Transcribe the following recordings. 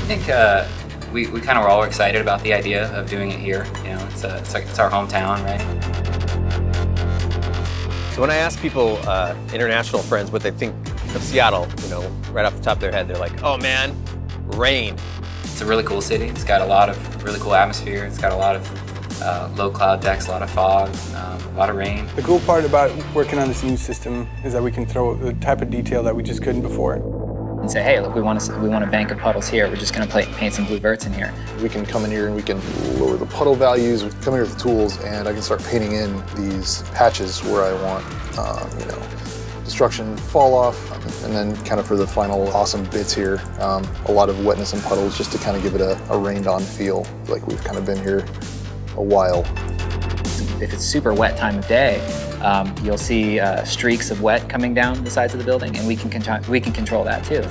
think we kind of were all excited about the idea of doing it here. You know, it's our hometown, right? So when I ask people, international friends, what they think of Seattle, you know, right off the top of their head, they're like, oh man, rain. It's a really cool city. It's got a lot of really cool atmosphere. It's got a lot of low cloud decks, a lot of fog, a lot of rain. The cool part about working on this new system is that we can throw the type of detail that we just couldn't before. And say, hey, look, we want a bank of puddles here. We're just going to paint some blue verts in here. We can come in here and we can lower the puddle values. We come here with the tools, and I can start painting in these patches where I want, you know, destruction, fall off, and then kind of for the final awesome bits here, a lot of wetness and puddles just to kind of give it a rained-on feel, like we've kind of been here a while. If it's super wet time of day, you'll see streaks of wet coming down the sides of the building, and we can control that too.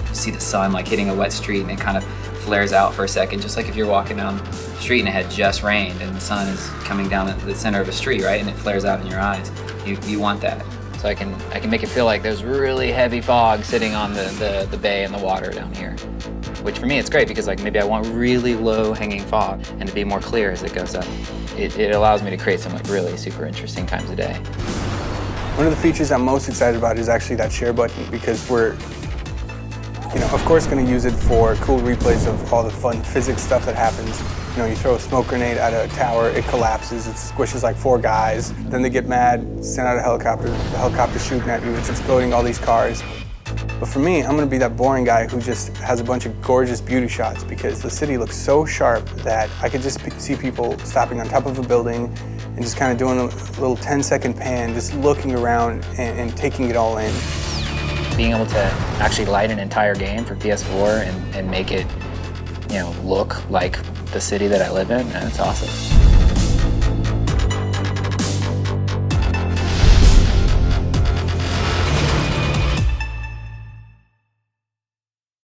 You see the sun like hitting a wet street, and it kind of flares out for a second, just like if you're walking down the street and it had just rained, and the sun is coming down the center of a street, right? And it flares out in your eyes. You want that. So I can make it feel like there's really heavy fog sitting on the bay and the water down here. Which for me it's great because like maybe I want really low hanging fog and to be more clear as it goes up. It allows me to create some like really super interesting times of day. One of the features I'm most excited about is actually that share button, because we're, you know, of course going to use it for cool replays of all the fun physics stuff that happens. You know, you throw a smoke grenade at a tower, it collapses, it squishes like 4 guys, then they get mad, send out a helicopter, the helicopter's shooting at you, it's exploding all these cars. But for me, I'm going to be that boring guy who just has a bunch of gorgeous beauty shots, because the city looks so sharp that I could just see people stopping on top of a building and just kind of doing a little 10-second pan, just looking around and taking it all in. Being able to actually light an entire game for PS4 and make it, you know, look like the city that I live in, and it's awesome.